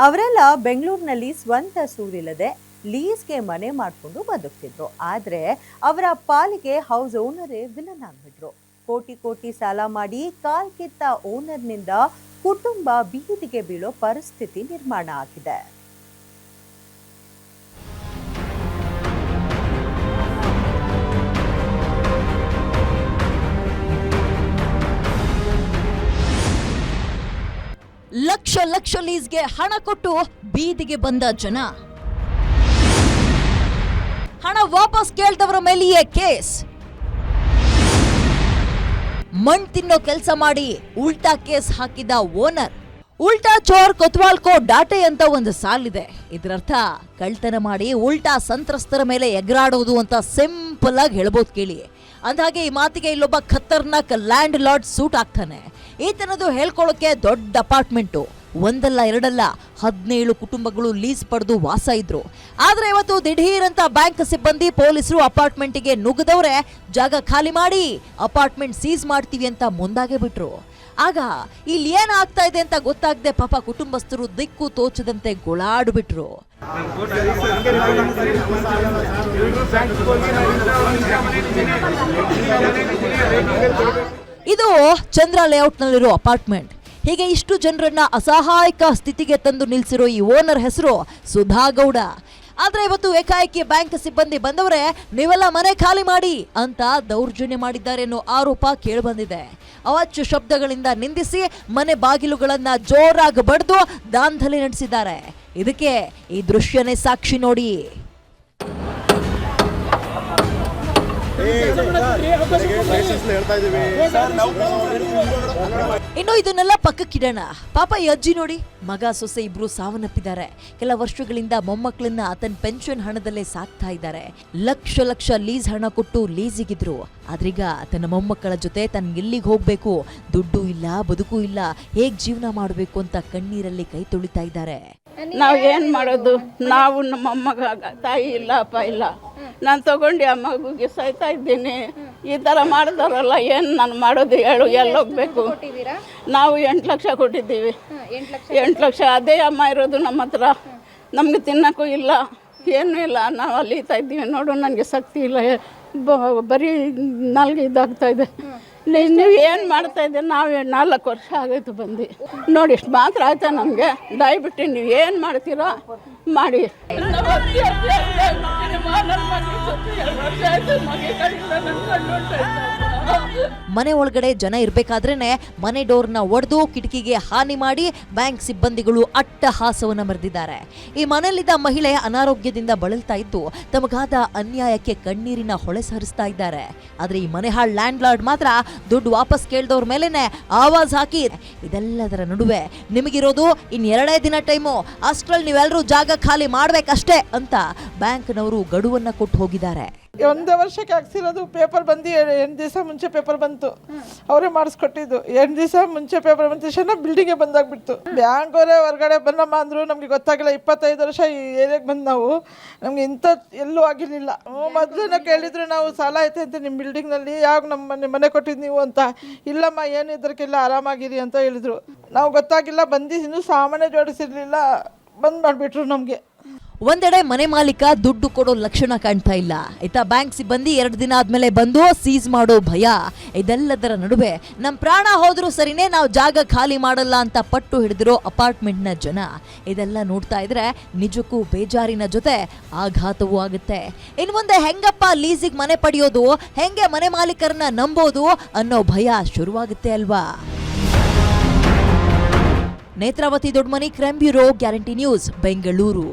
ಅವರೆಲ್ಲ ಬೆಂಗಳೂರಿನಲ್ಲಿ ಸ್ವಂತ ಸೂರಿಲ್ಲದೆ ಲೀಸ್ಗೆ ಮನೆ ಮಾಡಿಕೊಂಡು ಬದುಕ್ತಿದ್ರು. ಆದರೆ ಅವರ ಪಾಲಿಗೆ ಹೌಸ್ ಓನರೇ ವಿಲನ್ ಆಗ್ಬಿಟ್ರು. ಕೋಟಿ ಕೋಟಿ ಸಾಲ ಮಾಡಿ ಕಾಲ್ ಕಿತ್ತ ಓನರ್ನಿಂದ ಕುಟುಂಬ ಬೀದಿಗೆ ಬೀಳೋ ಪರಿಸ್ಥಿತಿ ನಿರ್ಮಾಣ ಆಗಿದೆ. ಲಕ್ಷ ಲಕ್ಷ ಲೀಸ್ಗೆ ಹಣ ಕೊಟ್ಟು ಬೀದಿಗೆ ಬಂದ ಜನ, ಹಣ ವಾಪಸ್ ಕೇಳ್ದವರ ಮೇಲೆಯೇ ಕೇಸ್. ಮಣ್ ತಿನ್ನೋ ಕೆಲಸ ಮಾಡಿ ಉಲ್ಟಾ ಕೇಸ್ ಹಾಕಿದ ಓನರ್. ಉಲ್ಟಾ ಚೋರ್ ಕೊತ್ವಾಲ್ ಕೋ ಡಾಟೆ ಅಂತ ಒಂದು ಸಾಲಿದೆ. ಇದರರ್ಥ ಕಳ್ತನ ಮಾಡಿ ಉಲ್ಟಾ ಸಂತ್ರಸ್ತರ ಮೇಲೆ ಎಗರಾಡೋದು ಅಂತ ಸಿಂಪಲ್ ಆಗಿ ಹೇಳ್ಬೋದು ಕೇಳಿ. ಅಂದಾಗೆ ಈ ಮಾತಿಗೆ ಇಲ್ಲೊಬ್ಬ ಖತರ್ನಾಕ್ ಲ್ಯಾಂಡ್ ಲಾರ್ಡ್ ಸೂಟ್ ಆಗ್ತಾನೆ. ಈತನದು ಹೇಳ್ಕೊಳ್ಳೋಕೆ ದೊಡ್ಡ ಅಪಾರ್ಟ್ಮೆಂಟು, ಒಂದಲ್ಲ ಎರಡಲ್ಲ 17 ಕುಟುಂಬಗಳು ಲೀಸ್ ಪಡೆದು ವಾಸ ಇದ್ರು. ಆದ್ರೆ ಇವತ್ತು ದಿಢೀರಂತ ಬ್ಯಾಂಕ್ ಸಿಬ್ಬಂದಿ ಪೊಲೀಸರು ಅಪಾರ್ಟ್ಮೆಂಟಿಗೆ ನುಗ್ಗದವ್ರೆ ಜಾಗ ಖಾಲಿ ಮಾಡಿ ಅಪಾರ್ಟ್ಮೆಂಟ್ ಸೀಸ್ ಮಾಡ್ತೀವಿ ಅಂತ ಮುಂದಾಗೆ ಬಿಟ್ರು. ಆಗ ಇಲ್ಲಿ ಏನ್ ಆಗ್ತಾ ಇದೆ ಅಂತ ಗೊತ್ತಾಗದೆ ಪಾಪ ಕುಟುಂಬಸ್ಥರು ದಿಕ್ಕು ತೋಚದಂತೆ ಗೋಳಾಡು ಬಿಟ್ರು. ಇದು ಚಂದ್ರ ಲೇಔಟ್ನಲ್ಲಿರೋ ಅಪಾರ್ಟ್ಮೆಂಟ್. ಹೀಗೆ ಇಷ್ಟು ಜನರನ್ನ ಅಸಹಾಯಕ ಸ್ಥಿತಿಗೆ ತಂದು ನಿಲ್ಸಿರೋ ಈ ಓನರ್ ಹೆಸರು ಸುಧಾಗೌಡ. ಆದ್ರೆ ಇವತ್ತು ಏಕಾಏಕಿ ಬ್ಯಾಂಕ್ ಸಿಬ್ಬಂದಿ ಬಂದವರೇ ನೀವೆಲ್ಲ ಮನೆ ಖಾಲಿ ಮಾಡಿ ಅಂತ ದೌರ್ಜನ್ಯ ಮಾಡಿದ್ದಾರೆ ಅನ್ನೋ ಆರೋಪ ಕೇಳಿಬಂದಿದೆ. ಅವಾಚ್ಯ ಶಬ್ದಗಳಿಂದ ನಿಂದಿಸಿ ಮನೆ ಬಾಗಿಲುಗಳನ್ನ ಜೋರಾಗಿ ಬಡ್ದು ದಾಂಧಲೆ ನಡೆಸಿದ್ದಾರೆ. ಇದಕ್ಕೆ ಈ ದೃಶ್ಯನೇ ಸಾಕ್ಷಿ ನೋಡಿ. ಇನ್ನು ಇದನ್ನೆಲ್ಲ ಪಕ್ಕಕ್ಕಿಡೋಣ. ಪಾಪ ಈ ಅಜ್ಜಿ ನೋಡಿ, ಮಗ ಸೊಸೆ ಇಬ್ರು ಸಾವನ್ನಪ್ಪಿದ್ದಾರೆ. ಕೆಲ ವರ್ಷಗಳಿಂದ ಮೊಮ್ಮಕ್ಕಳನ್ನ ತನ್ನ ಪೆನ್ಷನ್ ಹಣದಲ್ಲೇ ಸಾಕ್ತಾ ಇದ್ದಾರೆ. ಲಕ್ಷ ಲಕ್ಷ ಲೀಸ್ ಹಣ ಕೊಟ್ಟು ಲೀಸಿಗಿದ್ರು. ಆದ್ರೀಗ ತನ್ನ ಮೊಮ್ಮಕ್ಕಳ ಜೊತೆ ತನ್ನ ಎಲ್ಲಿಗೆ ಹೋಗ್ಬೇಕು, ದುಡ್ಡು ಇಲ್ಲ, ಬದುಕು ಇಲ್ಲ, ಹೇಗ್ ಜೀವನ ಮಾಡಬೇಕು ಅಂತ ಕಣ್ಣೀರಲ್ಲಿ ಕೈ ತೊಳಿತಾ ಇದ್ದಾರೆ. ನಾವು ಏನು ಮಾಡೋದು? ನಾವು ನಮ್ಮ ಮೊಮ್ಮಗ ತಾಯಿ ಇಲ್ಲ, ಅಪ್ಪ ಇಲ್ಲ. ನಾನು ತಗೊಂಡು ಆ ಮಗುಗೆ ಸಾಯ್ತಾ ಇದ್ದೀನಿ. ಈ ಥರ ಮಾಡಿದವರಲ್ಲ, ಏನು ನಾನು ಮಾಡೋದು ಹೇಳು? ಎಲ್ಲೋಗ್ಬೇಕು? ನಾವು 8 ಲಕ್ಷ ಕೊಟ್ಟಿದ್ದೀವಿ. 8 ಲಕ್ಷ ಅದೇ ಅಮ್ಮ ಇರೋದು ನಮ್ಮ ಹತ್ರ. ನಮಗೆ ತಿನ್ನೋಕ್ಕೂ ಇಲ್ಲ, ಏನೂ ಇಲ್ಲ. ನಾವು ಅಲೀತಾ ಇದ್ದೀವಿ ನೋಡು. ನನಗೆ ಶಕ್ತಿ ಇಲ್ಲ, ಬರೀ ನಾಲ್ಗೆ ಇದಾಗ್ತಾ ಇದೆ. ನೀವು ಏನು ಮಾಡ್ತಾ ಇದ್ದೀರಿ? ನಾವು 4 ವರ್ಷ ಆಗೋಯ್ತು ಬಂದು ನೋಡಿ. ಇಷ್ಟು ಮಾತ್ರ ಆಯ್ತಾ ನಮಗೆ? ದಯವಿಟ್ಟು ನೀವು ಏನು ಮಾಡ್ತೀರಾ ಮಾಡಿ. ಮನೆ ಒಳಗಡೆ ಜನ ಇರ್ಬೇಕಾದ್ರೇನೆ ಮನೆ ಡೋರ್ನ ಒಡೆದು ಕಿಟಕಿಗೆ ಹಾನಿ ಮಾಡಿ ಬ್ಯಾಂಕ್ ಸಿಬ್ಬಂದಿಗಳು ಅಟ್ಟಹಾಸವನ್ನ ಮೆರೆದಿದ್ದಾರೆ. ಈ ಮನೆಯಲ್ಲಿದ್ದ ಮಹಿಳೆ ಅನಾರೋಗ್ಯದಿಂದ ಬಳಲ್ತಾ ಇದ್ದು ತಮಗಾದ ಅನ್ಯಾಯಕ್ಕೆ ಕಣ್ಣೀರಿನ ಹೊಳೆ ಹರಿಸ್ತಾ ಇದ್ದಾರೆ. ಆದ್ರೆ ಈ ಮನೆ ಹಾಳ್ ಲ್ಯಾಂಡ್ ಲಾರ್ಡ್ ಮಾತ್ರ ದುಡ್ಡು ವಾಪಸ್ ಕೇಳ್ದವ್ರ ಮೇಲೆನೆ ಆವಾಜ್ ಹಾಕಿ, ಇದೆಲ್ಲದರ ನಡುವೆ ನಿಮಗಿರೋದು ಇನ್ 2 ದಿನ ಟೈಮು, ಅಷ್ಟ್ರಲ್ಲಿ ನೀವೆಲ್ಲರೂ ಜಾಗ ಖಾಲಿ ಮಾಡ್ಬೇಕಷ್ಟೇ ಅಂತ ಬ್ಯಾಂಕ್ನವರು ಗಡುವನ್ನ ಕೊಟ್ಟು ಹೋಗಿದ್ದಾರೆ. 1 ವರ್ಷಕ್ಕೆ ಹಾಕ್ಸಿರೋದು. ಪೇಪರ್ ಬಂದು 8 ದಿವಸ ಮುಂಚೆ ಪೇಪರ್ ಬಂತು. ಅವರೇ ಮಾಡಿಸ್ಕೊಟ್ಟಿದ್ದು. 8 ದಿವಸ ಮುಂಚೆ ಪೇಪರ್ ಬಂದ ತಕ್ಷಣ ಬಿಲ್ಡಿಂಗ್ಗೆ ಬಂದಾಗ್ಬಿಡ್ತು. ಬ್ಯಾಂಕ್ ಅವರೇ ಹೊರಗಡೆ ಬನ್ನಮ್ಮ ಅಂದರು. ನಮಗೆ ಗೊತ್ತಾಗಿಲ್ಲ. 25 ವರ್ಷ ಈ ಏರಿಯಾಗೆ ಬಂದು ನಾವು, ನಮ್ಗೆ ಇಂಥ ಎಲ್ಲೂ ಆಗಿರಲಿಲ್ಲ. ಮೊದಲೇ ಕೇಳಿದ್ರು ನಾವು, ಸಾಲ ಐತೆ ಅಂತ ನಿಮ್ಮ ಬಿಲ್ಡಿಂಗ್ನಲ್ಲಿ, ಯಾವಾಗ ನಮ್ಮ ಮನೆ ಕೊಟ್ಟಿದ್ದು ನೀವು ಅಂತ. ಇಲ್ಲಮ್ಮ, ಏನು ಇದಕ್ಕೆಲ್ಲ ಆರಾಮಾಗಿರಿ ಅಂತ ಹೇಳಿದ್ರು. ನಾವು ಗೊತ್ತಾಗಿಲ್ಲ, ಬಂದಿದ್ದು ಸಾಮಾನ್ಯ ಜೋಡಿಸಿರ್ಲಿಲ್ಲ, ಬಂದ್ ಮಾಡಿಬಿಟ್ರು ನಮಗೆ. ಒಂದೆಡೆ ಮನೆ ಮಾಲೀಕ ದುಡ್ಡು ಕೊಡೋ ಲಕ್ಷಣ ಕಾಣ್ತಾ ಇಲ್ಲ. ಇತ್ತ ಬ್ಯಾಂಕ್ ಸಿಬ್ಬಂದಿ 2 ದಿನ ಆದ್ಮೇಲೆ ಬಂದು ಸೀಸ್ ಮಾಡೋ ಭಯ. ಇದೆಲ್ಲದರ ನಡುವೆ ನಮ್ ಪ್ರಾಣ ಹೋದ್ರೂ ಸರಿನೇ, ನಾವು ಜಾಗ ಖಾಲಿ ಮಾಡಲ್ಲ ಅಂತ ಪಟ್ಟು ಹಿಡಿದಿರೋ ಅಪಾರ್ಟ್ಮೆಂಟ್ನ ಜನ. ಇದೆಲ್ಲ ನೋಡ್ತಾ ಇದ್ರೆ ನಿಜಕ್ಕೂ ಬೇಜಾರಿನ ಜೊತೆ ಆಘಾತವೂ ಆಗುತ್ತೆ. ಇನ್ ಮುಂದೆ ಹೆಂಗಪ್ಪ ಲೀಸಿಗೆ ಮನೆ ಪಡೆಯೋದು, ಹೆಂಗೆ ಮನೆ ಮಾಲೀಕರನ್ನ ನಂಬೋದು ಅನ್ನೋ ಭಯ ಶುರುವಾಗುತ್ತೆ ಅಲ್ವಾ. Netravati Doddamani, crime bureau, guarantee news, Bengaluru.